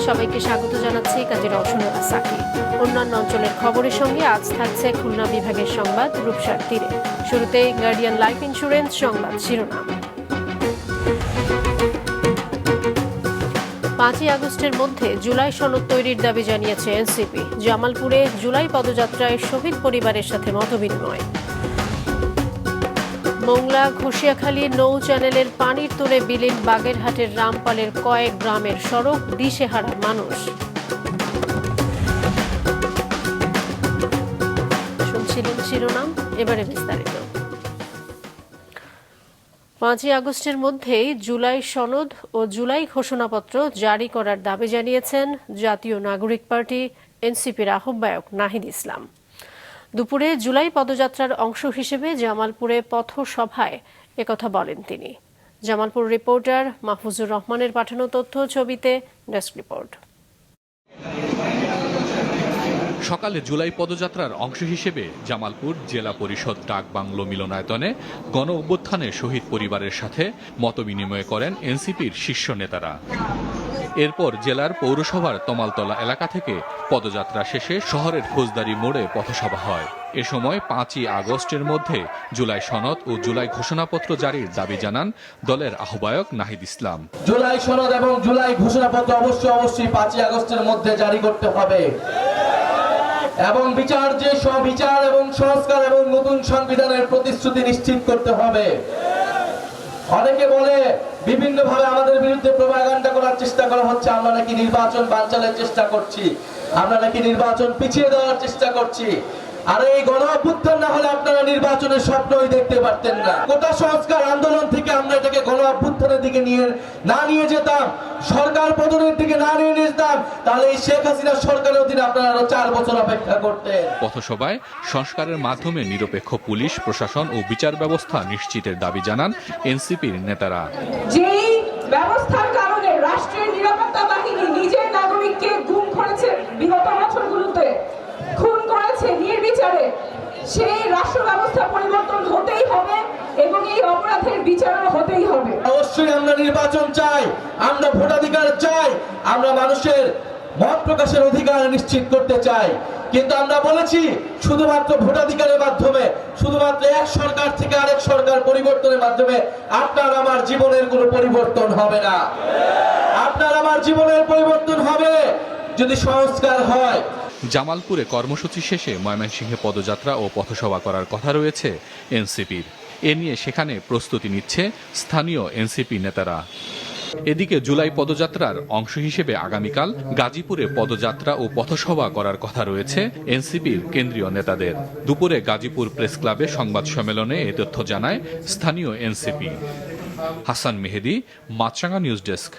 সবাইকে স্বাগত জানাচ্ছি কাজী রওশনুরা সাকি। অন্যান্য অঞ্চলের খবরের সঙ্গে আজ থাকছে খুলনা বিভাগের সংবাদ রূপসার তীরে। শুরুতেই গার্ডিয়ান লাইফ ইন্স্যুরেন্স সংবাদ শিরোনাম। 5ই আগস্টের মধ্যে জুলাই সনদ তৈরির দাবি জানিয়েছে এনসিপি। জামালপুরে জুলাই পদযাত্রায় শহীদ পরিবারের সাথে মতবিনিময়। মোংলা ঘষিয়াখালী নৌ চ্যানেলের পানির তোড়ে বিলীন বাগেরহাটের রামপালের কয়েক গ্রামের সড়ক দিশেহারা মানুষ। শুনছিলেন শিরোনাম, এবারে বিস্তারিত। 5ই আগস্টের মধ্যেই জুলাই সনদ ও জুলাই ঘোষণাপত্র জারি করার দাবি জানিয়েছেন জাতীয় নাগরিক পার্টি এনসিপির আহ্বায়ক নাহিদ ইসলাম। দুপুরে জুলাই পদযাত্রার অংশ হিসেবে জামালপুরে পথসভায় একথা বলেন তিনি। জামালপুর রিপোর্টার মাহফুজুর রহমানের পাঠানো তথ্য ছবিতে ডেস্ক রিপোর্ট। সকালে জুলাই পদযাত্রার অংশ হিসেবে জামালপুর জেলা পরিষদ ডাক বাংলো মিলনায়তনে গণ অভ্যুত্থানে শহীদ পরিবারের সাথে মতবিনিময় করেন এনসিপির শীর্ষ নেতারা। এরপর জেলার পৌরসভার তমালতলা এলাকা থেকে পদযাত্রা শেষে শহরের ফৌজদারি মোড়ে পথসভা হয়। এ সময় 5ই আগস্টের মধ্যে জুলাই সনদ ও জুলাই ঘোষণাপত্র জারির দাবি জানান দলের আহ্বায়ক নাহিদ ইসলাম। জুলাই সনদ এবং জুলাই ঘোষণাপত্র অবশ্যই 5ই আগস্টের মধ্যে জারি করতে হবে এবং বিচার এবং সংস্কার এবং নতুন সংবিধানের প্রতিশ্রুতি নিশ্চিত করতে হবে। অনেকে বলে বিভিন্নভাবে আমাদের বিরুদ্ধে প্রোপাগান্ডা করার চেষ্টা করা হচ্ছে, আমরা নাকি নির্বাচন বানচালের চেষ্টা করছি, আমরা নাকি নির্বাচন পিছিয়ে দেওয়ার চেষ্টা করছি। আর এই গণ অভ্যুত্থান না হলে আপনারা নির্বাচনের স্বপ্নই দেখতে পারতেন না। কোটা সংস্কার আন্দোলন থেকে আমরা এটাকে গণ অভ্যুত্থানের দিকে নিয়ে যেতাম, সরকার পতনের দিকে নিয়ে যেতাম, তাহলে এই শেখ হাসিনা সরকারের অধীনে আপনারা আরো 4 বছর অপেক্ষা করতেন। পথসভায় সংস্কারের মাধ্যমে নিরপেক্ষ পুলিশ প্রশাসন ও বিচার ব্যবস্থা নিশ্চিতের দাবি জানান এনসিপির নেতারা। যেই ব্যবস্থার কারণে রাষ্ট্রের নিরাপত্তা বাহিনী নিজের নাগরিককে গুম করেছে, বিগত বছরগুলোতে খুন করেছে নির্বিচারে, সেই রাষ্ট্র ব্যবস্থা পরিবর্তন হতেই হবে এবং এই অপরাধের বিচারও হতেই হবে। অবশ্যই আমরা নির্বাচন চাই, আমরা ভোটাধিকার চাই, আমরা মানুষের মত প্রকাশের অধিকার নিশ্চিত করতে চাই। কিন্তু আমরা বলেছি শুধুমাত্র ভোটাধিকারের মাধ্যমে, শুধুমাত্র এক সরকার থেকে আরেক সরকার পরিবর্তনের মাধ্যমে আপনার আমার জীবনের কোনো পরিবর্তন হবে না। আপনার আমার জীবনের পরিবর্তন হবে যদি সংস্কার হয়। জামালপুরে কর্মসূচি শেষে ময়মনসিংহে পদযাত্রা ও পথসভা করার কথা রয়েছে এনসিপির। এ নিয়ে সেখানে প্রস্তুতি নিচ্ছে স্থানীয় এনসিপি নেতারা। এদিকে জুলাই পদযাত্রার অংশ হিসেবে আগামীকাল গাজীপুরে পদযাত্রা ও পথসভা করার কথা রয়েছে এনসিপির কেন্দ্রীয় নেতাদের। দুপুরে গাজীপুর প্রেস ক্লাবে সংবাদ সম্মেলনে এ তথ্য জানায় স্থানীয় এনসিপি। হাসান মেহেদি, মাছরাঙা নিউজ ডেস্ক।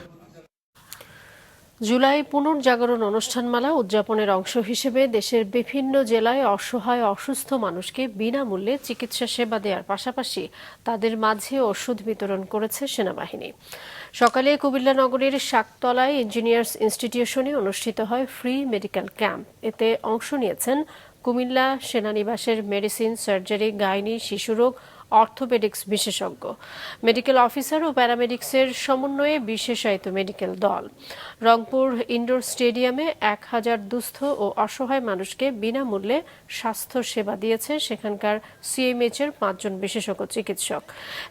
জুলাই পুনর্জাগরণ অনুষ্ঠানমালা উদযাপনের অংশ হিসেবে দেশের বিভিন্ন জেলায় অসহায় অসুস্থ মানুষকে বিনামূল্যে চিকিৎসা সেবা দেওয়ার পাশাপাশি তাদের মাঝে ওষুধ বিতরণ করেছে সেনাবাহিনী। সকালে কুমিল্লা নগরীর শাকতলায় ইঞ্জিনিয়ার্স ইনস্টিটিউশনে অনুষ্ঠিত হয় ফ্রি মেডিকেল ক্যাম্প। এতে অংশ নিয়েছেন কুমিল্লা সেনানিবাসের মেডিসিন, সার্জারি, গাইনি, শিশুরোগ, অর্থোপেডিক্স বিশেষজ্ঞ, মেডিকেল অফিসার ও প্যারামেডিক্সের সমন্বয়ে বিশেষায়িত মেডিকেল দল। রংপুর ইনডোর স্টেডিয়ামে 1000 দুস্থ ও অসহায় মানুষকে বিনামূল্যে স্বাস্থ্য সেবা দিয়েছে সেখানকার সিএমএইচ-এর 5 জন বিশেষজ্ঞ চিকিৎসক।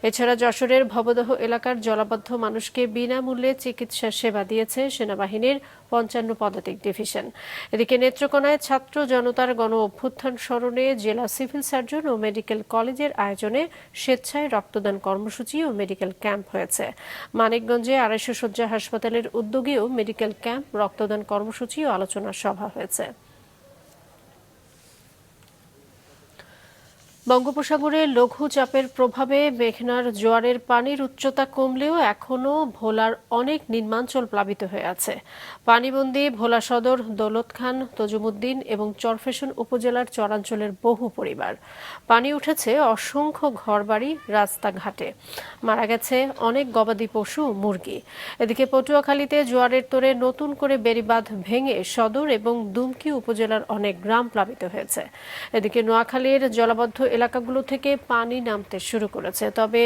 এছাড়া যশোরের ভবদহ এলাকার জলাবদ্ধ মানুষকে বিনামূল্যে চিকিৎসা সেবা দিয়েছে সেনাবাহিনীর 55 পদাতিক ডিভিশন। এদিকে নেত্রকোনায় ছাত্র জনতার গণ অভ্যুত্থান স্মরণে জেলা সিভিল সার্জন ও মেডিকেল কলেজের আয়োজনে স্বেচ্ছায় রক্তদান কর্মসূচি ও মেডিকেল ক্যাম্প হয়েছে। মানিকগঞ্জে 250 শয্যা হাসপাতালের উদ্যোগেও মেডিকেল ক্যাম্প, রক্তদান কর্মসূচি ও আলোচনা সভা হয়েছে। বঙ্গোপসাগরে লঘু চাপের প্রভাবে মেঘনার জোয়ারের পানির উচ্চতা কমলেও এখনও ভোলার অনেক নিম্নাঞ্চল প্লাবিত হয়ে আছে। পানিবন্দী ভোলা সদর, দৌলতখান, তজুমুদ্দিন এবং চরফ্যাশন উপজেলার চরাঞ্চলের বহু পরিবার। পানি উঠেছে অসংখ্য ঘরবাড়ি, রাস্তাঘাটে। মারা গেছে অনেক গবাদি পশু, মুরগি। এদিকে পটুয়াখালীতে জোয়ারের তোড়ে নতুন করে বেড়িবাঁধ ভেঙে সদর এবং দুমকি উপজেলার অনেক গ্রাম প্লাবিত হয়েছে। এদিকে নোয়াখালীর জলাবদ্ধ এলাকাগুলো থেকে পানি নামতে শুরু করেছে। তবে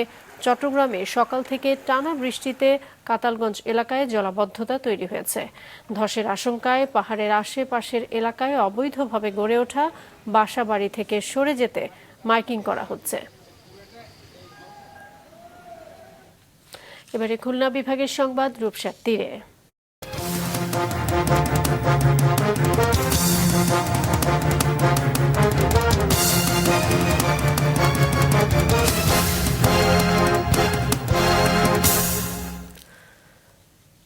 চট্টগ্রামে সকাল থেকে টানা বৃষ্টিতে কাতালগঞ্জ এলাকায় জলাবদ্ধতা তৈরি হয়েছে। ধসের আশঙ্কায় পাহাড়ের আশেপাশের এলাকায় অবৈধভাবে গড়ে ওঠা বাসাবাড়ি থেকে সরে যেতে মাইকিং করা হচ্ছে। এবারে খুলনা বিভাগের সংবাদ রূপসার তীরে।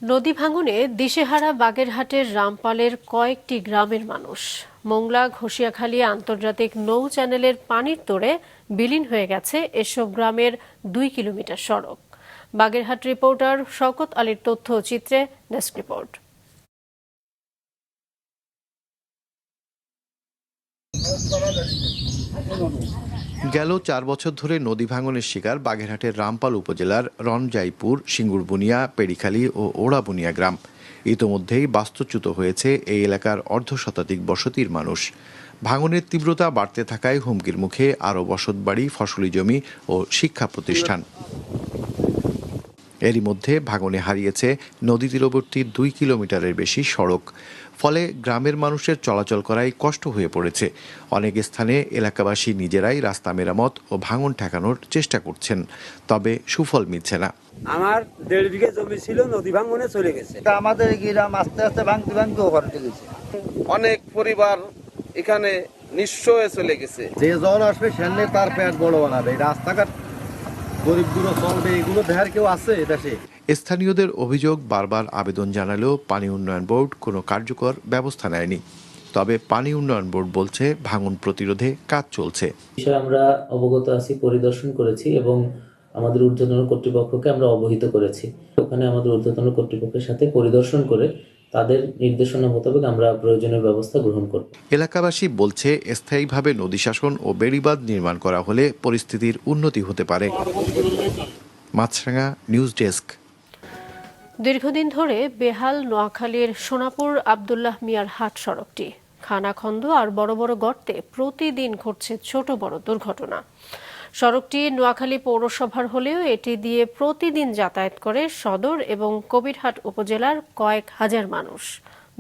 নদী ভাঙনে দিশেহারা বাগেরহাটের রামপালের কয়েকটি গ্রামের মানুষ। মোংলা ঘষিয়াখালী আন্তর্জাতিক নৌ চ্যানেলের পানির তোড়ে বিলীন হয়ে গেছে এসব গ্রামের 2 কিলোমিটার সড়ক। বাগেরহাট রিপোর্টার শওকত আলীর তথ্য ও চিত্রে ডেস্ক রিপোর্ট। গেল 4 বছর ধরে নদী ভাঙনের শিকার বাগেরহাটের রামপাল উপজেলার রণজাইপুর, সিঙ্গুরবুনিয়া, পেড়িখালী ও ওড়াবুনিয়া গ্রাম। ইতোমধ্যেই বাস্তুচ্যুত হয়েছে এই এলাকার অর্ধশতাধিক বসতির মানুষ। ভাঙনের তীব্রতা বাড়তে থাকায় হুমকির মুখে আরও বসতবাড়ি, ফসলি জমি ও শিক্ষা প্রতিষ্ঠান। এরই মধ্যে ভাঙনে হারিয়েছে নদী তীরবর্তী 2 কিলোমিটারের বেশি সড়ক। ফলে গ্রামের মানুষের চলাচল করাই কষ্ট হয়ে পড়েছে। অনেক স্থানে এলাকাবাসী নিজেরাই রাস্তা মেরামত ও ভাঙন ঠেকানোর চেষ্টা করছেন, তবে সুফল মিলছে না। আমার 1.5 বিঘা জমি ছিল, নদী ভাঙনে চলে গেছে। আমাদের গ্রাম আস্তে আস্তে ভাঙতে ওখানে গেছে। অনেক পরিবার এখানে নিঃস্ব হয়ে চলে গেছে। যে জল আসবে সেখানে তার পেট বড় বানাবে, রাস্তাঘাট গরিবগুলো চলবে, এগুলো দেখার কেউ আছে দেশে? স্থানীয়দের অভিযোগ, বারবার আবেদন জানালেও পানি উন্নয়ন বোর্ড কোনো কার্যকর ব্যবস্থা নেয়নি। তবে পানি উন্নয়ন বোর্ড বলছে ভাঙন প্রতিরোধে কাজ চলছে। বিষয়ে আমরা অবগত আছি, পরিদর্শন করেছি এবং আমাদের ঊর্ধ্বতন কর্তৃপক্ষকে আমরা অবহিত করেছি। ওখানে আমাদের ঊর্ধ্বতন কর্তৃপক্ষের সাথে পরিদর্শন করে তাদের নির্দেশনা মোতাবেক আমরা প্রয়োজনীয় ব্যবস্থা গ্রহণ করব। এলাকাবাসী বলছে স্থায়ীভাবে নদী শাসন ও বেড়িবাঁধ নির্মাণ করা হলে পরিস্থিতির উন্নতি হতে পারে। মাছরাঙা নিউজ ডেস্ক। দীর্ঘদিন ধরে বেহাল নোয়াখালীর সোনাপুর আব্দুল্লাহ মিয়ার হাট সড়কটি। খানাখন্দ আর বড় বড় গর্তে প্রতিদিন ঘটছে ছোট বড় দুর্ঘটনা। সড়কটি নোয়াখালী পৌরসভার হলেও এটি দিয়ে প্রতিদিন যাতায়াত করে সদর এবং কবিরহাট উপজেলার কয়েক হাজার মানুষ।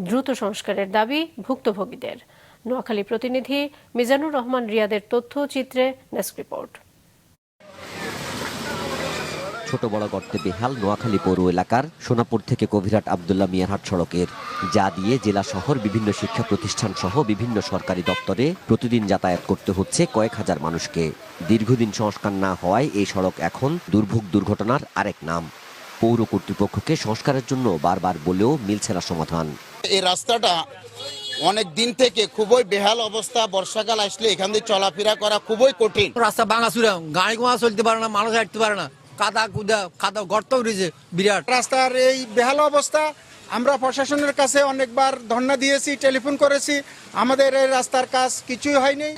দ্রুত সংস্কারের দাবি ভুক্তভোগীদের। নোয়াখালী প্রতিনিধি মিজানুর রহমান রিয়াদের তথ্য চিত্রে ডেস্ক রিপোর্ট। ছোট বড় গর্তে বেহাল নোয়াখালী পৌর এলাকার সোনাপুর থেকে কবিরহাট আব্দুল্লাহ মিয়ার হাট সড়কের, যা দিয়ে জেলা শহর বিভিন্ন শিক্ষা প্রতিষ্ঠান সহ বিভিন্ন সরকারি দপ্তরে প্রতিদিন যাতায়াত করতে হচ্ছে কয়েক হাজার মানুষকে। দীর্ঘদিন সংস্কার না হওয়ায় এই সড়ক এখন দুর্ভোগ দুর্ঘটনার আরেক নাম। পৌর কর্তৃপক্ষকে সংস্কারের জন্য বারবার বলেও মিলছে না সমাধান। এই রাস্তাটা অনেক দিন থেকে খুবই বেহাল অবস্থা। বর্ষাকাল আসলে এখান দিয়ে চলাফেরা করা খুবই কঠিন। রাস্তা ভাঙাচুরা, গাড়ি ঘোড়া চলতে পারে না, মানুষ হাঁটতে পারে না, কাদা গর্ত উঠেছে বিরাট। রাস্তার এই বেহাল অবস্থা আমরা প্রশাসনের কাছে অনেকবার ধর্ণা দিয়েছি, টেলিফোন করেছি, আমাদের এই রাস্তার কাজ কিছুই হয়নি।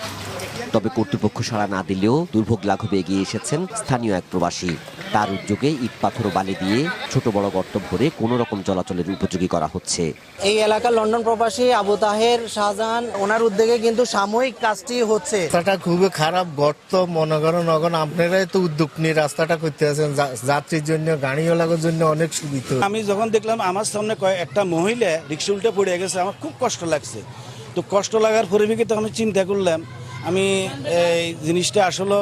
তবে কর্তৃপক্ষ সাড়া না দিলেও দুর্ভোগ লাঘবে এগিয়ে এসেছেন স্থানীয় এক প্রবাসী। তার উদ্যোগে ইট পাথর বালি দিয়ে ছোট বড় গর্ত ভরে কোনো রকম চলাচলের উপযোগী করা হচ্ছে। এই এলাকার লন্ডন প্রবাসী আবু তাহের শাহজাহান, ওনার উদ্যোগে কিন্তু সাময়িক কাজটি হচ্ছে। রাস্তাটা খুবই খারাপ, গর্ত মনে করেন। এখন আপনারাই তো উদ্যোগ নিয়ে রাস্তাটা করতে আছেন, যাত্রীর জন্য, গাড়িওয়ালার জন্য অনেক সুবিধা। আমি যখন দেখলাম আমার সামনে একটা মহিলা রিক্সা উল্টে পড়ে গেছে, আমার খুব কষ্ট লাগছে। তো কষ্ট লাগার পরিপ্রেক্ষিতে আমি চিন্তা করলাম, আমি এই জিনিসটা আসলে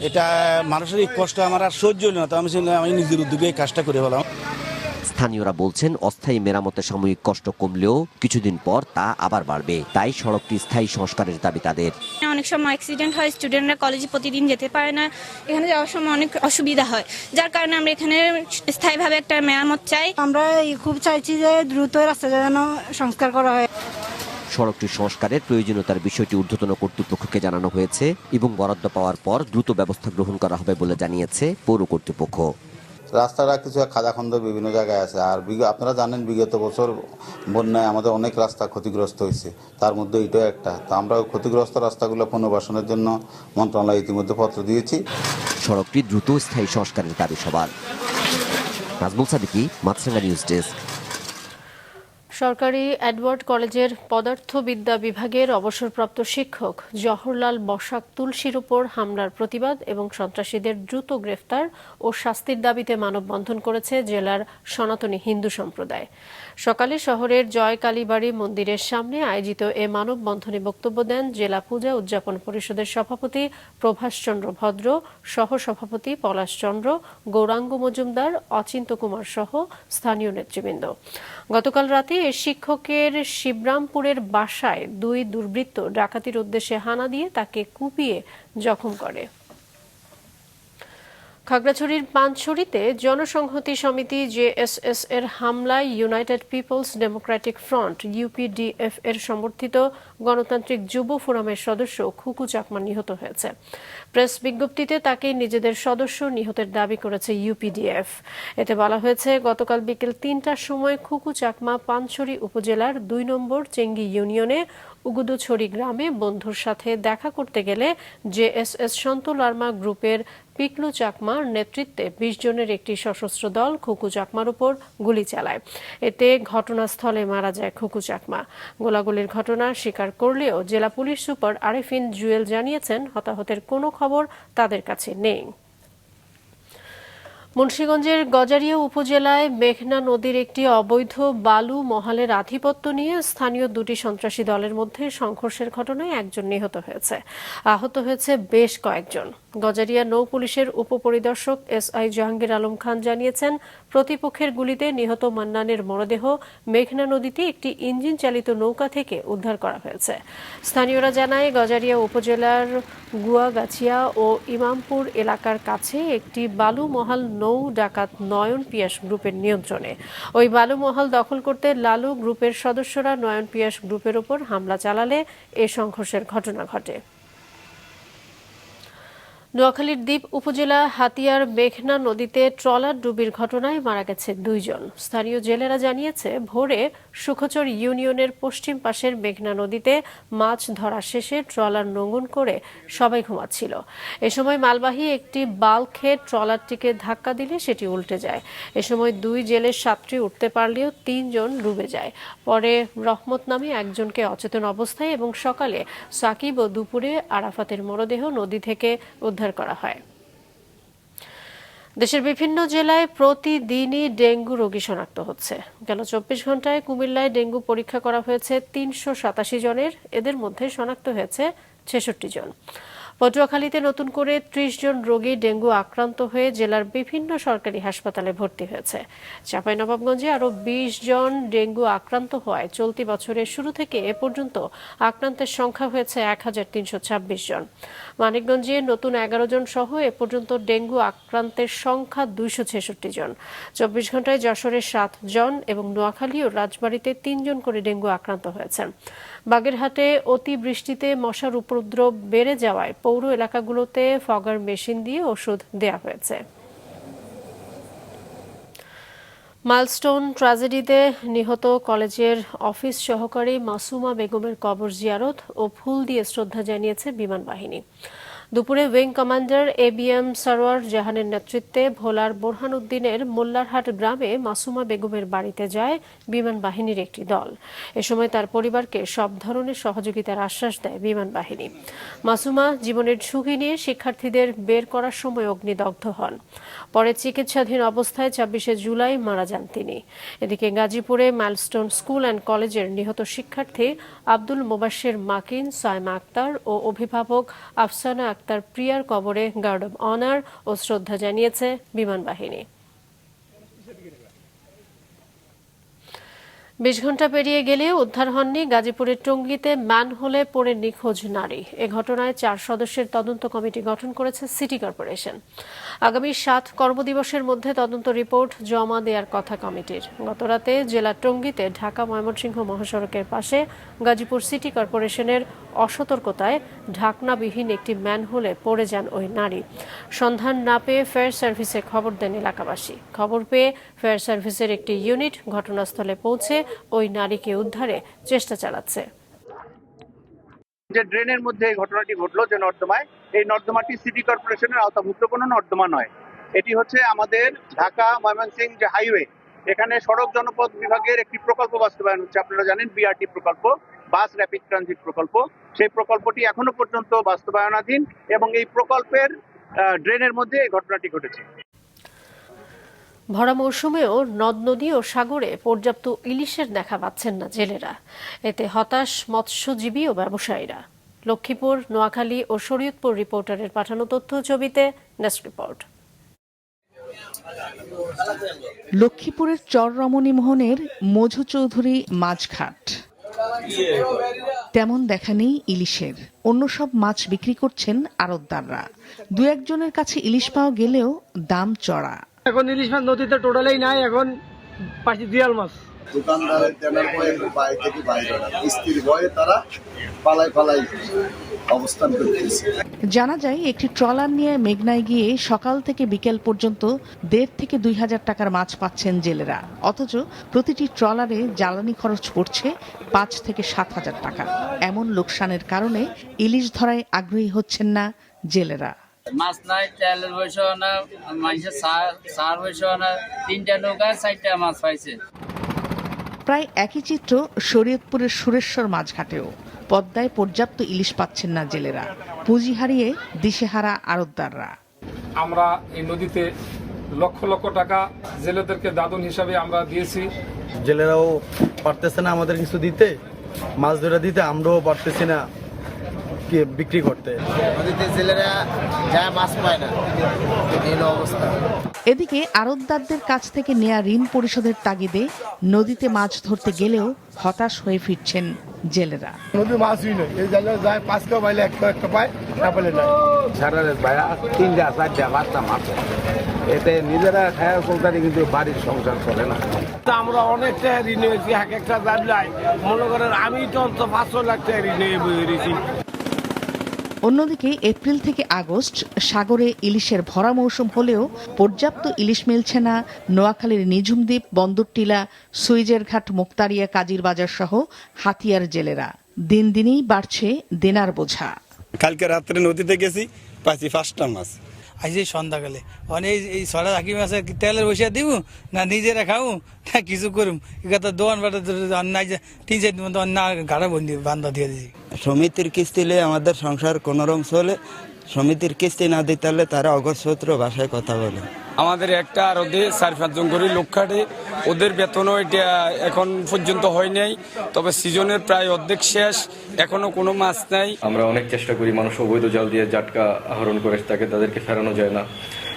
এটা মানুষের কষ্ট আমার আর সহ্য হলো না। তো আমি নিজের উদ্যোগে এই কাজটা করে ফেলাম। স্থানীয়রা বলছেন অস্থায়ী মেরামতে সাময়িক কষ্ট কমলেও কিছুদিন পর তা আবার বাড়বে। তাই সড়কটি স্থায়ী সংস্কারের দাবি তাদের। অনেক সময় অ্যাক্সিডেন্ট হয়, স্টুডেন্টরা কলেজে প্রতিদিন যেতে পারে না, এখানে যাওয়ার সময় অনেক অসুবিধা হয়, যার কারণে আমরা এখানে স্থায়ীভাবে একটা মেরামত চাই। আমরা খুব চাইছি যে দ্রুত রাস্তাটা যেন সংস্কার করা হয়। সড়কটির সংস্কারের প্রয়োজনীয়তার বিষয়টি ঊর্ধ্বতন কর্তৃপক্ষকে জানানো হয়েছে এবং বরাদ্দ পাওয়ার পর দ্রুত ব্যবস্থা গ্রহণ করা হবে বলে জানিয়েছে পৌর কর্তৃপক্ষ। রাস্তাটা কিছু খাদাখন্দ বিভিন্ন জায়গায় আছে। আর আপনারা জানেন বিগত বছর বন্যায় আমাদের অনেক রাস্তা ক্ষতিগ্রস্ত হয়েছে, তার মধ্যে এটাও একটা। তো আমরা ক্ষতিগ্রস্ত রাস্তাগুলো পুনর্বাসনের জন্য মন্ত্রণালয়ে ইতিমধ্যে পত্র দিয়েছি। সড়কটি দ্রুত স্থায়ী সংস্কারের দাবি সবার। নাজমুল সাদিকি, মাছরাঙা নিউজ ডেস্ক। সরকারি এডওয়ার্ড কলেজের পদার্থবিদ্যা বিভাগের অবসরপ্রাপ্ত শিক্ষক জওহরলাল বসাক তুলসীর উপর হামলার প্রতিবাদ এবং সন্ত্রাসীদের দ্রুত গ্রেফতার ও শাস্তির দাবিতে মানববন্ধন করেছে জেলার সনাতনী হিন্দু সম্প্রদায়। সকালে শহরের জয় কালীবাড়ি মন্দিরের সামনে আয়োজিত এ মানববন্ধনে বক্তব্য দেন জেলা পূজা উদযাপন পরিষদের সভাপতি প্রভাষ চন্দ্র ভদ্র, সহসভাপতি পলাশ চন্দ্র, গৌরাঙ্গ মজুমদার, অচিন্ত কুমার সহ স্থানীয় নেতৃবৃন্দ। গতকাল রাতে এ শিক্ষকের শিবরামপুরের বাসায় দুই দুর্বৃত্ত ডাকাতির উদ্দেশ্যে হানা দিয়ে তাকে কুপিয়ে জখম করে। খাগড়াছড়ির পানছড়িতে জনসংহতি সমিতি জেএসএস এর হামলায় united peoples democratic front UPDF এর সমর্থিত গণতান্ত্রিক যুব ফোরামের সদস্য খুকু চাকমা নিহত হয়েছে। প্রেস বিজ্ঞপ্তিতে তাকে নিজেদের সদস্য নিহতের দাবি করেছে ইউপিডিএফ। এতে বলা হয়েছে, গতকাল বিকেল ৩টার সময় খুকু চাকমা পানছড়ি উপজেলার ২ নম্বর চেঙ্গি ইউনিয়নে উগুদছড়ি গ্রামে বন্ধুর সাথে দেখা করতে গেলে জেএসএস সন্ত লার্মা গ্রুপের পিকলু চাকমার নেতৃত্বে ২০ জনের একটি সশস্ত্র দল খুকু চাকমার উপর গুলি চালায়। এতে ঘটনাস্থলে মারা যায় খুকু চাকমা। গোলাগুলির ঘটনা স্বীকার করলেও জেলা পুলিশ সুপার আরেফিন জুয়েল জানিয়েছেন, হতাহতের কোনো খবর তাদের কাছে নেই। মুন্সিগঞ্জের গজারিয়া উপজেলায় মেঘনা নদীর একটি অবৈধ বালু মহালের আধিপত্য নিয়ে স্থানীয় দুটি সন্ত্রাসী দলের মধ্যে সংঘর্ষের ঘটনায় একজন নিহত হয়েছে, আহত হয়েছে বেশ কয়েকজন। গজারিয়া নৌ পুলিশের উপপরিদর্শক এসআই জাহাঙ্গীর আলম খান জানিয়েছেন, প্রতিপক্ষের গুলিতে নিহত মান্নানের মরদেহ মেঘনা নদীতে একটি ইঞ্জিন চালিত নৌকা থেকে উদ্ধার করা হয়েছে। স্থানীয়রা জানায়, গজারিয়া উপজেলার গুয়াগাছিয়া ও ইমামপুর এলাকার কাছে একটি বালু মহাল নৌ ডাকাত নয়ন পিয়াস গ্রুপের নিয়ন্ত্রণে। ওই বালু মহাল দখল করতে লালু গ্রুপের সদস্যরা নয়ন পিয়াস গ্রুপের উপর হামলা চালালে এ সংঘর্ষের ঘটনা ঘটে। নোয়াখালীর দ্বীপ উপজেলা হাতিয়ার মেঘনা নদীতে ট্রলার ডুবির ঘটনায় মারা গেছে ২ জন। স্থানীয় জেলেরা জানিয়েছে, ভোরে সুখচর ইউনিয়নের পশ্চিম পাশের মেঘনা নদীতে মাছ ধরা শেষে ট্রলার নোঙর করে সবাই ঘুমাচ্ছিল। এ সময় মালবাহী একটি বাল খেয়ে ট্রলারটিকে ধাক্কা দিলে সেটি উল্টে যায়। এ সময় ২ জেলের সাঁতরে উঠতে পারলেও ৩ জন ডুবে যায়। পরে রহমত নামে একজনকে অচেতন অবস্থায় এবং সকালে সাকিব ও দুপুরে আরাফাতের মরদেহ নদী থেকে উদ্ধার করা হয়। দেশের বিভিন্ন জেলায় প্রতিদিনই ডেঙ্গু রোগী শনাক্ত হচ্ছে। গেল ২৪ ঘন্টায় কুমিল্লায় ডেঙ্গু পরীক্ষা করা হয়েছে ৩৮৭ জনের, এদের মধ্যে শনাক্ত হয়েছে ৬৬ জন। পটুয়াখালীতে নতুন করে ৩০ জন রোগী ডেঙ্গু আক্রান্ত হয়ে জেলার বিভিন্ন সরকারি হাসপাতালে ভর্তি হয়েছে। চাঁপাইনবাবগঞ্জে আরও ২০ জন ডেঙ্গু আক্রান্ত হওয়ায় চলতি বছরের শুরু থেকে এ পর্যন্ত আক্রান্তের সংখ্যা হয়েছে ১৩২৬ জন। মানিকগঞ্জে নতুন ১১ জন সহ এ পর্যন্ত ডেঙ্গু আক্রান্তের সংখ্যা ২৬৬ জন। ২৪ ঘন্টায় যশোরে ৭ জন এবং নোয়াখালী ও রাজবাড়ীতে ৩ জন করে ডেঙ্গু আক্রান্ত হয়েছেন। বাগেরহাটে অতিবৃষ্টিতে মশার উপদ্রব বেড়ে যাওয়ায় পৌর এলাকাগুলোতে ফগার মেশিন দিয়ে ওষুধ দেয়া হয়েছে। মাইলস্টোন ট্র্যাজেডিতে নিহত কলেজের অফিস সহকারী মাসুমা বেগমের কবর জিয়ারত ও ফুল দিয়ে শ্রদ্ধা জানিয়েছে বিমান বাহিনী। দুপুরে উইং কমান্ডার এবিএম সরওয়ার জাহানের নেতৃত্বে ভোলার বোরহানউদ্দিনের মোল্লারহাট গ্রামে মাসুমা বেগমের বাড়িতে যায় বিমান বাহিনীর একটি দল। এ সময় তার পরিবারকে সব ধরনের সহযোগিতার আশ্বাস দেয় বিমান বাহিনী। মাসুমা জীবনের ঝুঁকি নিয়ে শিক্ষার্থীদের বের করার সময় অগ্নিদগ্ধ হন। পরে চিকিৎসাধীন অবস্থায় ২৬শে জুলাই মারা যান তিনি। এদিকে গাজীপুরে মাইলস্টোন স্কুল অ্যান্ড কলেজের নিহত শিক্ষার্থী আব্দুল মোবাশ্বের মাকিন, সায়মা আক্তার ও অভিভাবক আফসানা আক্তার প্রিয়ার কবরে গার্ড অব অনার ও শ্রদ্ধা জানিয়েছে বিমান বাহিনী। ২০ ঘন্টা পেরিয়ে গেলেও উদ্ধার হননি গাজীপুরের টঙ্গীতে ম্যানহোলে পড়ে নিখোঁজ নারী। এ ঘটনায় ৪ সদস্যের তদন্ত কমিটি গঠন করেছে সিটি কর্পোরেশন। আগামী ৭ কর্মদিবসের মধ্যে তদন্ত রিপোর্ট জমা দেওয়ার কথা কমিটির। গতরাতে জেলার টঙ্গীতে ঢাকা ময়মনসিংহ মহাসড়কের পাশে গাজীপুর সিটি কর্পোরেশনের অসতর্কতায় ঢাকনাবিহীন একটি ম্যানহোলে পড়ে যান ওই নারী। সন্ধান না পেয়ে ফায়ার সার্ভিসে খবর দেন এলাকাবাসী। খবর পেয়ে ফায়ার সার্ভিসের একটি ইউনিট ঘটনাস্থলে পৌঁছে ওই নারীকে উদ্ধারে চেষ্টা চালাচ্ছে। যে ড্রেনের মধ্যে এই ঘটনাটি ঘটলো, যে নর্দমায়, এই নর্দমাটি সিটি কর্পোরেশনের আওতাভুক্ত কোনো নর্দমা নয়। এটি হচ্ছে আমাদের ঢাকা ময়মনসিংহ যে হাইওয়ে, এখানে সড়ক জনপথ বিভাগের একটি প্রকল্প বাস্তবায়ন হচ্ছে, আপনারা জানেন বিআরটি প্রকল্প, বাস র্যাপিড ট্রানজিট প্রকল্প। সেই প্রকল্পটি এখনো পর্যন্ত বাস্তবায়নাধীন এবং এই প্রকল্পের ড্রেনের মধ্যে এই ঘটনাটি ঘটেছে। ভরা মৌসুমেও নদ নদী ও সাগরে পর্যাপ্ত ইলিশের দেখা পাচ্ছেন না জেলেরা। এতে হতাশ মৎস্যজীবী ও ব্যবসায়ীরা। লক্ষ্মীপুর, নোয়াখালী ও শরীয়তপুর রিপোর্টারের পাঠানো তথ্য ছবিতে ডেস্ক রিপোর্ট। লক্ষ্মীপুরের চর রমণীমোহনের মধু চৌধুরী মাছঘাট। তেমন দেখা নেই ইলিশের। অন্য সব মাছ বিক্রি করছেন আড়তদাররা। দু একজনের কাছে ইলিশ পাওয়া গেলেও দাম চড়া। এখন ইলিশ মাছ নদীতে টোটালেই নাই, এখন পাশে দিয়াল মাছ। দোকানদারের দেনার ভয়ে বাড়ি থেকে বাইরে না, স্ত্রীর ভয়ে তারা পালাই অবস্থান করতেছে। জানা যায় একটি ট্রলার নিয়ে মেঘনায় গিয়ে সকাল থেকে বিকেল পর্যন্ত 1,500 থেকে 2,000 টাকার মাছ পাচ্ছেন জেলেরা। অথচ প্রতিটি ট্রলারে জ্বালানি খরচ পড়ছে 5 থেকে 7,000 টাকা। এমন লোকসানের কারণে ইলিশ ধরায় আগ্রহী হচ্ছেন না জেলেরা। মাছ নাই, তেলের পয়সা না, মানুষের সার পয়সা না, 3টা নৌকায় 4টা মাছ পাইছে। প্রায় একই চিত্র শরীয়তপুরের সুরেশ্বর মাছঘাটেও। পদ্মায় পর্যাপ্ত ইলিশ পাচ্ছেন না জেলেরা। পুঁজি হারিয়ে দিশেহারা আড়তদাররা। আমরা এই নদীতে লক্ষ লক্ষ টাকা জেলেদেরকে দাদন হিসাবে আমরা দিয়েছি। জেলেরাও পারতেছে না আমাদের কিছু দিতে, মাছ ধরে দিতে, আমরাও পারতেছি না বিক্রি করতে। নদীতে জেলেরা যা মাছ পায় না, এই অবস্থা। এদিকে আড়তদারদের কাছ থেকে নেয়া ঋণ পরিশোধের তাগিদে নদীতে মাছ ধরতে গেলেও হতাশ হয়ে ফিরছেন জেলেরা। নদী মাছই নেই, এই জায়গায় যায় 5টা পাইলে একটা পায়, না পাইলে না। সারা ভাইয়া 3টা 4টা 5টা মাছ, এতে নিজেরা খায় চলতে, কিন্তু বাড়ির সংসার চলে না। আমরা অনেকটা ঋণ হয়েছি, এক একটা জানলাই মনে করেন আমি তো 500 লাখ টাকা ঋণ হয়ে বেরিয়েছি। অন্যদিকে এপ্রিল থেকে আগস্ট সাগরে ইলিশের ভরা মৌসুম হলেও পর্যাপ্ত ইলিশ মিলছে না নোয়াখালীর নিঝুমদ্বীপ, বন্দরটিলা, সুইজের ঘাট, মুক্তারিয়া, কাজির বাজার সহ হাতিয়ার জেলেরা। দিন দিনই বাড়ছে দেনার বোঝা। কালকে রাত্রে নদীতে গেছি, পাইছি 5টা মাছ। আজ সন্ধ্যাকালে অনেক এই ছড়া রাখি মাছে তেলের পয়সা দিব না, নিজেরা খাও না কিছু করুম। এটা দোকান বাটা নাই, 3-4 দিন ঘাড়া বন্দি বান্ধা দিয়ে দিয়েছি। সমিতির কিস্তিলে আমাদের সংসার কোনোরকম চলে, সমিতির কিস্তি না দিতে হলে তারা অগরসূত্র ভাষায় কথা বলে। আমাদের একটা আর ওদের 4-5 জন করে লোক খাটে, ওদের বেতনও এটা এখন পর্যন্ত হয় নাই। তবে সিজনের প্রায় অর্ধেক শেষ, এখনো কোনো মাছ নাই। আমরা অনেক চেষ্টা করি, মানুষ অবৈধ জাল দিয়ে জাটকা আহরণ করে তাদেরকে ফেরানো যায় না।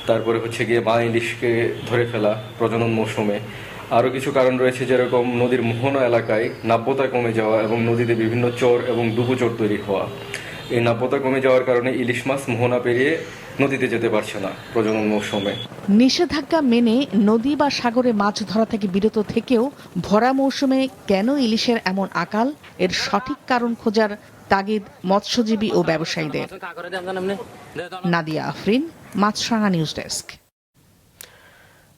তারপরে হচ্ছে গিয়ে মা ইলিশকে ধরে ফেলা প্রজনন মৌসুমে। আরও কিছু কারণ রয়েছে, যেরকম নদীর মোহনা এলাকায় নাব্যতা কমে যাওয়া এবং নদীতে বিভিন্ন চর এবং ডুবুচর তৈরি হওয়া। এই নাব্যতা কমে যাওয়ার কারণে ইলিশ মাছ মোহনা পেরিয়ে নদীতে যেতে পারছে না প্রজনন মৌসুমে। নিষেধাজ্ঞা মেনে নদী বা সাগরে মাছ ধরা থেকে বিরত থেকেও ভরা মৌসুমে কেন ইলিশের এমন আকাল, এর সঠিক কারণ খোঁজার তাগিদ মৎস্যজীবী ও ব্যবসায়ীদের। নাদিয়া আফরিন, মাছরাঙা নিউজ ডেস্ক।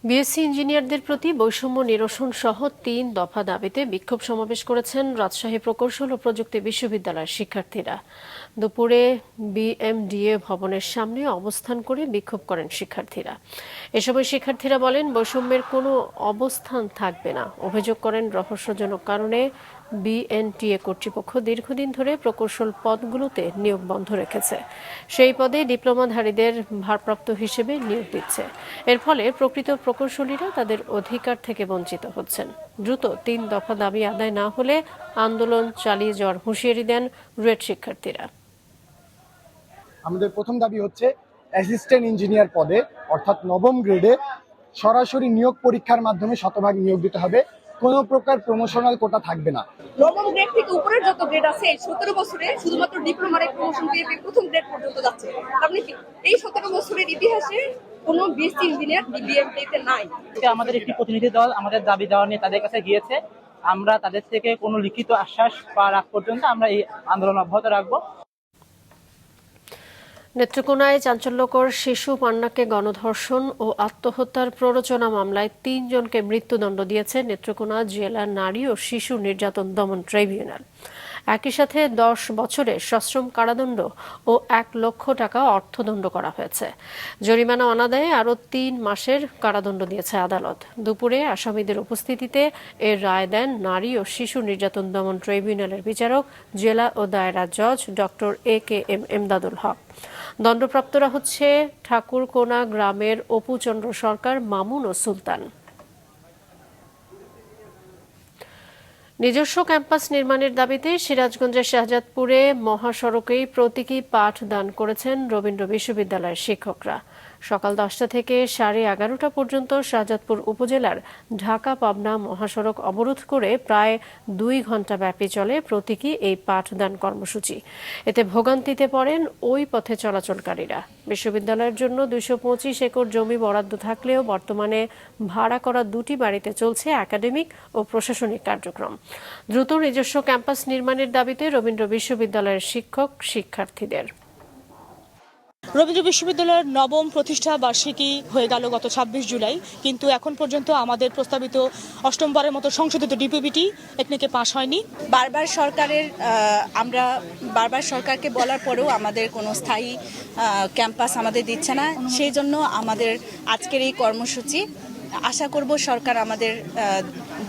বিএসসি ইঞ্জিনিয়ারদের প্রতি বৈষম্য নিরসন সহ 3 দফা দাবিতে বিক্ষোভ সমাবেশ করেছেন রাজশাহী প্রকৌশল ও প্রযুক্তি বিশ্ববিদ্যালয়ের শিক্ষার্থীরা। দুপুরে বিএমডিএ ভবনের সামনে অবস্থান করে বিক্ষোভ করেন শিক্ষার্থীরা। এ সময় শিক্ষার্থীরা বলেন, বৈষম্যের কোনো অবস্থান থাকবে না। অভিযোগ করেন, রহস্যজনক কারণে বিএনটিএ কর্তৃপক্ষ দীর্ঘদিন ধরে প্রকৌশল পদগুলোতে নিয়োগ বন্ধ রেখেছে। সেই পদে ডিপ্লোমাধারীদের ভারপ্রাপ্ত হিসেবে নিয়োগ দিচ্ছে। এর ফলে প্রকৃত প্রকৌশলীরা তাদের অধিকার থেকে বঞ্চিত হচ্ছেন। দ্রুত 3 দফা দাবি আদায় না হলে আন্দোলন চালিয়ে যাওয়ার হুঁশিয়ারি দেন রুয়েট শিক্ষার্থীরা। আমাদের প্রথম দাবি হচ্ছে অ্যাসিস্ট্যান্ট ইঞ্জিনিয়ার পদে, অর্থাৎ 9ম গ্রেডে সরাসরি নিয়োগ পরীক্ষার মাধ্যমে শতভাগ নিয়োগ দিতে হবে। কোনো প্রকার প্রমোশনাল কোটা থাকবে না। 9ম গ্রেড থেকে উপরের যত গ্রেড আছে 17 বছরে শুধুমাত্র ডিপ্লোমার প্রমোশন পেয়ে প্রথম গ্রেড পর্যন্ত যাচ্ছে। আপনি কি এই 17 বছরের ইতিহাসে কোনো বিএসসি ইঞ্জিনিয়ার বিএমটিতে নাই? আমাদের একটি প্রতিনিধি দল আমাদের দাবি দেওয়া নিয়ে তাদের কাছে গিয়েছে। আমরা তাদের থেকে কোনো লিখিত আশ্বাস পাওয়ার আগ পর্যন্ত আমরা এই আন্দোলন অব্যাহত রাখবো। নেত্রকোনায় চাঞ্চল্যকর শিশু পান্নাকে গণধর্ষণ ও আত্মহত্যার প্ররোচনা মামলায় 3 জনকে মৃত্যুদণ্ড দিয়েছে নেত্রকোনা জেলা নারী ও শিশু নির্যাতন দমন ট্রাইব্যুনাল। একই সাথে 10 বছরের সশ্রম কারাদণ্ড ও 1 লক্ষ টাকা অর্থদণ্ড করা হয়েছে। জরিমানা অনাদায়ে আরও 3 মাসের কারাদণ্ড দিয়েছে আদালত। দুপুরে আসামিদের উপস্থিতিতে এর রায় দেন নারী ও শিশু নির্যাতন দমন ট্রাইব্যুনালের বিচারক জেলা ও দায়রা জজ ডক্টর AKM এমদাদুল হক। দণ্ডপ্রাপ্তরা হচ্ছে ঠাকুরকোনা গ্রামের অপুচন্দ্র সরকার, মামুন ও সুলতান। নিজস্ব ক্যাম্পাস নির্মাণের দাবিতে সিরাজগঞ্জের শাহজাদপুরে মহাসড়কেই প্রতীকী পাঠ দান করেছেন রবীন্দ্র বিশ্ববিদ্যালয়ের শিক্ষকরা। সকাল 10টা থেকে 11:30 পর্যন্ত শাহজাদপুর উপজেলার ঢাকা পাবনা মহাসড়ক অবরোধ করে প্রায় 2 ঘণ্টা ব্যাপী চলে প্রতীকী এই পাঠদান কর্মসূচি। এতে ভোগান্তিতে পড়েন ওই পথে চলাচলকারীরা। বিশ্ববিদ্যালয়ের জন্য 225 একর জমি বরাদ্দ থাকলেও বর্তমানে ভাড়া করা 2টি বাড়িতে চলছে একাডেমিক ও প্রশাসনিক কার্যক্রম। দ্রুত নিজস্ব ক্যাম্পাস নির্মাণের দাবিতে রবীন্দ্র বিশ্ববিদ্যালয়ের শিক্ষক শিক্ষার্থীদের। রবীন্দ্র বিশ্ববিদ্যালয়ের নবম প্রতিষ্ঠা বার্ষিকী হয়ে গেল গত 26 জুলাই, কিন্তু এখন পর্যন্ত আমাদের প্রস্তাবিত অষ্টমবারের মতো সংশোধিত ডিপিপিটি এটনেকে পাশ হয়নি। আমরা বারবার সরকারকে বলার পরেও আমাদের কোনো স্থায়ী ক্যাম্পাস আমাদের দিচ্ছে না। সেই জন্য আমাদের আজকের এই কর্মসূচি। আশা করব সরকার আমাদের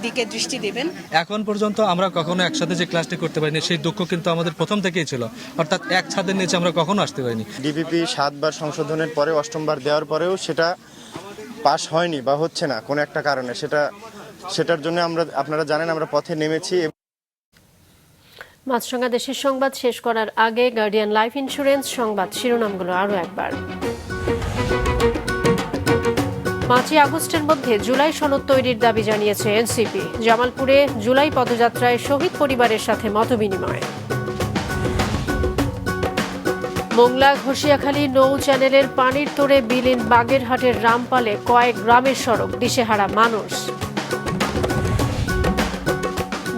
দিকে দৃষ্টি দেবেন। এখন পর্যন্ত আমরা কখনো একসাথে যে ক্লাসটি করতে পারিনি, সেই দুঃখ কিন্তু আমাদের প্রথম থেকেই ছিল, অর্থাৎ এক ছাদের নিচে আমরা কখনো আসতে পারিনি। ডিপিপি 7 বার সংশোধনের পরে, অষ্টমবার দেওয়ার পরেও সেটা পাস হয়নি বা হচ্ছে না কোনো একটা কারণে। সেটার জন্য আপনারা জানেন আমরা পথে নেমেছি। মাছরাঙা দেশের সংবাদ শেষ করার আগে গার্ডিয়ান লাইফ ইন্স্যুরেন্স সংবাদ শিরোনামগুলো আরও একবার। 5 আগস্টের মধ্যে জুলাই সনদ তৈরির দাবি জানিয়েছে এনসিপি। জামালপুরে জুলাই পদযাত্রায় শহীদ পরিবারের সাথে মতবিনিময়। মোংলা ঘষিয়াখালী নৌ চ্যানেলের পানির তোড়ে বিলীন বাগেরহাটের রামপালে কয়েক গ্রামের সড়ক, দিশেহারা মানুষ।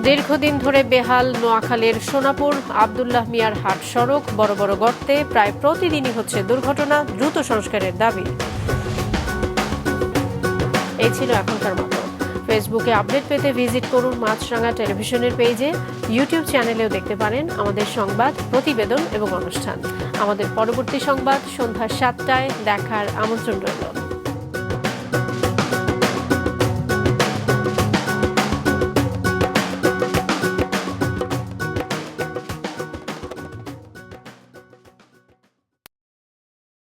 দীর্ঘদিন ধরে বেহাল নোয়াখালীর সোনাপুর আব্দুল্লাহ মিয়ার হাট সড়ক, বড় বড় গর্তে প্রায় প্রতিদিনই হচ্ছে দুর্ঘটনা, দ্রুত সংস্কারের দাবি। এই ছিল এখনকার মতো। ফেসবুকে আপডেট পেতে ভিজিট করুন মাছরাঙা টেলিভিশনের পেজে। ইউটিউব চ্যানেলেও দেখতে পারেন আমাদের সংবাদ, প্রতিবেদন এবং অনুষ্ঠান। আমাদের পরবর্তী সংবাদ সন্ধ্যা 7টায় দেখার আমন্ত্রণ রইল।